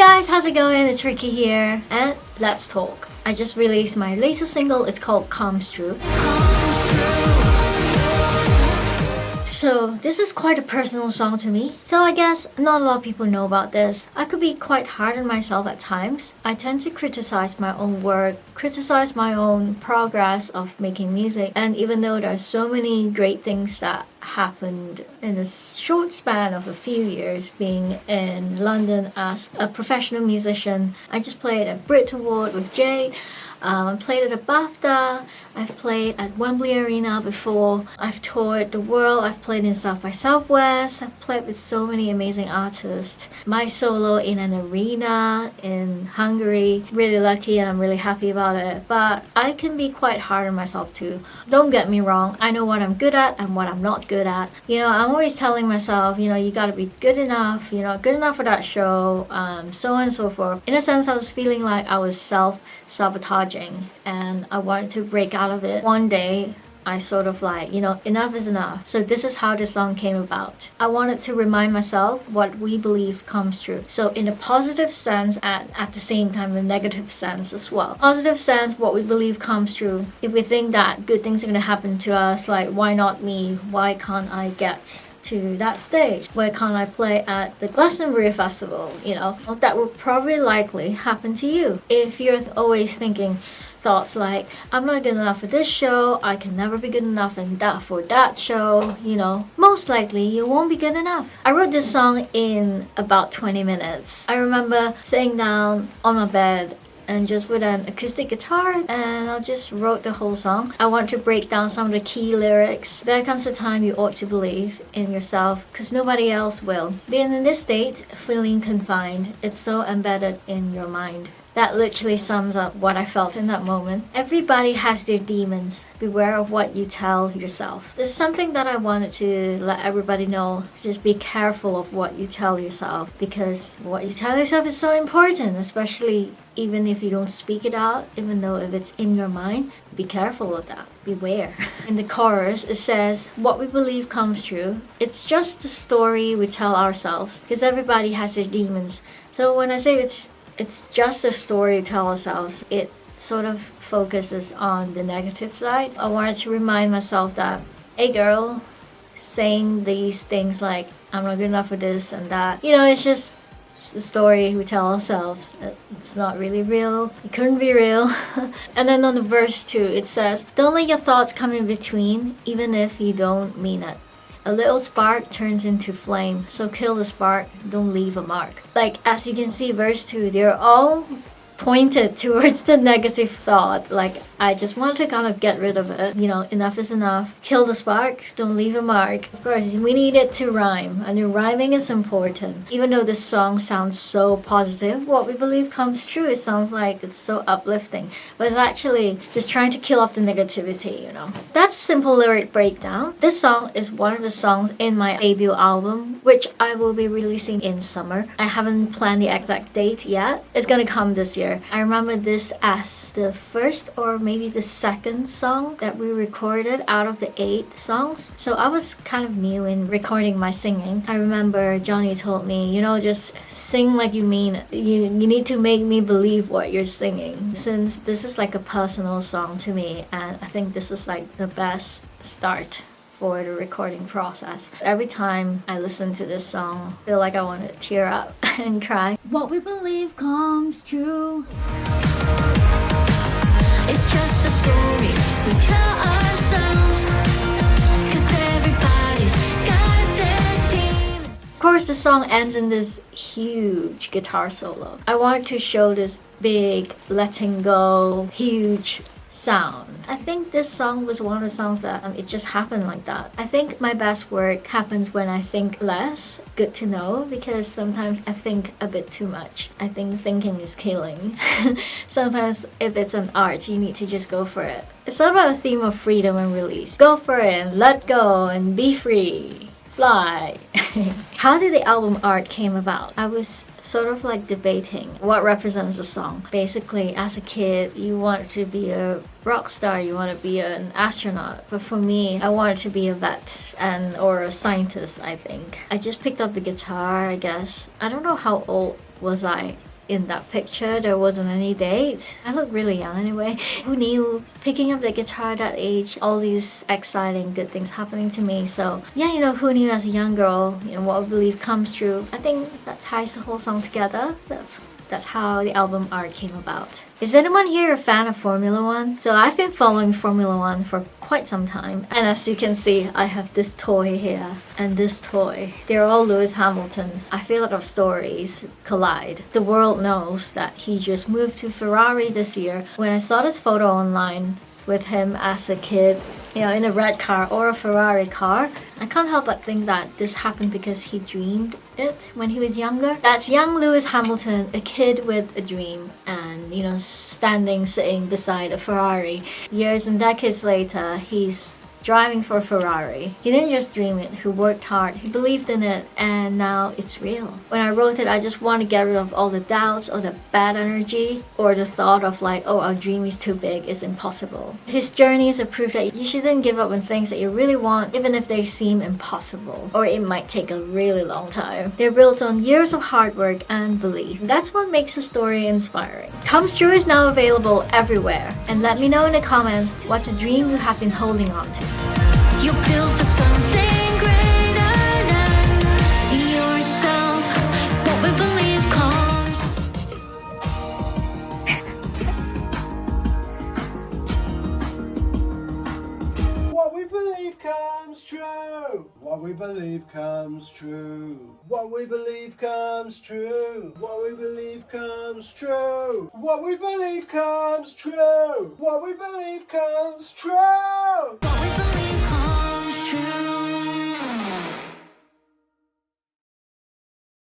guys, how's it going? It's Rikki here, and let's talk. I just released my latest single. It's called Comes True. So this is quite a personal song to me. So I guess not a lot of people know about this. I could be quite hard on myself at times. I tend to criticize my own work, criticize my own progress of making music. And even though there are so many great things that happened in a short span of a few years being in London as a professional musician, I just played a Brit Award with Jay. I played at a BAFTA, I've played at Wembley Arena before, I've toured the world, I've played in South by Southwest, I've played with so many amazing artists. My solo in an arena in Hungary, really lucky and I'm really happy about it. But I can be quite hard on myself too. Don't get me wrong, I know what I'm good at and what I'm not good at. I'm always telling myself, you gotta be good enough, good enough for that show, so on and so forth. In a sense, I was feeling like I was self-sabotaging and I wanted to break out of it. One day I sort of enough is enough. So this is how this song came about. I wanted to remind myself what we believe comes true. So in a positive sense and at the same time a negative sense as well. Positive sense, what we believe comes true. If we think that good things are going to happen to us, like why not me? Why can't I get to that stage? Why can't I play at the Glastonbury Festival? That will probably likely happen to you. If you're always thinking thoughts like, I'm not good enough for this show, I can never be good enough for that show, most likely you won't be good enough. I wrote this song in about 20 minutes. I remember sitting down on my bed and just with an acoustic guitar, and I just wrote the whole song. I want to break down some of the key lyrics. There comes a time you ought to believe in yourself, because nobody else will. Being in this state, feeling confined, it's so embedded in your mind. That literally sums up what I felt in that moment. Everybody has their demons. Beware of what you tell yourself. There's something that I wanted to let everybody know. Just be careful of what you tell yourself, because what you tell yourself is so important, especially even if you don't speak it out, even though if it's in your mind. Be careful of that. Beware. In the chorus, it says, what we believe comes true. It's just a story we tell ourselves, because everybody has their demons. So when I say it's just a story to tell ourselves, it sort of focuses on the negative side. I wanted to remind myself that, hey girl, saying these things like, I'm not good enough for this and that, it's just a story we tell ourselves. It's not really real. It couldn't be real. And then on the verse 2, it says, don't let your thoughts come in between, even if you don't mean it. A little spark turns into flame, so kill the spark, don't leave a mark. As you can see, verse 2, they're all pointed towards the negative thought. I just want to kind of get rid of it. Enough is enough. Kill the spark, don't leave a mark. Of course, we need it to rhyme, and the rhyming is important. Even though this song sounds so positive, what we believe comes true. It sounds like it's so uplifting, but it's actually just trying to kill off the negativity, That's a simple lyric breakdown. This song is one of the songs in my debut album, which I will be releasing in summer. I haven't planned the exact date yet. It's gonna come this year. I remember this as the first or maybe the second song that we recorded out of the 8 songs. So I was kind of new in recording my singing. I remember Johnny told me, just sing like you mean it. You need to make me believe what you're singing. Since this is like a personal song to me, and I think this is like the best start for the recording process. Every time I listen to this song, I feel like I want to tear up and cry. What we believe comes true. It's just a story we tell ourselves, 'cause everybody's got their demons. Of course, the song ends in this huge guitar solo. I wanted to show this big, letting go, huge sound. I think this song was one of the songs that it just happened like that. I think my best work happens when I think less. Good to know, because sometimes I think a bit too much. I think thinking is killing. Sometimes if it's an art, you need to just go for it. It's all about a theme of freedom and release. Go for it and let go and be free. Fly. How did the album art came about? I was sort of debating what represents a song. Basically, as a kid, you want to be a rock star, you want to be an astronaut. But for me, I wanted to be a vet or a scientist, I think. I just picked up the guitar, I guess. I don't know how old was I in that picture there wasn't any date. I look really young anyway. Who knew? Picking up the guitar at that age, all these exciting good things happening to me. So yeah, you know, who knew as a young girl, you know, what we believe comes true. I think that ties the whole song together. That's how the album art came about. Is anyone here a fan of Formula One? So I've been following Formula One for quite some time. And as you can see, I have this toy here and this toy. They're all Lewis Hamilton. I feel like our stories collide. The world knows that he just moved to Ferrari this year. When I saw this photo online with him as a kid, you know, in a red car or a Ferrari car, I can't help but think that this happened because he dreamed it when he was younger. That's young Lewis Hamilton, a kid with a dream, and, you know, sitting beside a Ferrari. Years and decades later, he's driving for a Ferrari. He didn't just dream it, he worked hard, he believed in it, and now it's real. When I wrote it, I just want to get rid of all the doubts or the bad energy or the thought of like, oh, our dream is too big, it's impossible. His journey is a proof that you shouldn't give up on things that you really want, even if they seem impossible, or it might take a really long time. They're built on years of hard work and belief. That's what makes a story inspiring. Comes True is now available everywhere, and let me know in the comments what's a dream you have been holding on to. You're built for something greater than yourself. What we believe comes. What we believe comes true. What we believe comes true. What we believe comes true. What we believe comes true. What we believe comes true. What we believe comes true. What we believe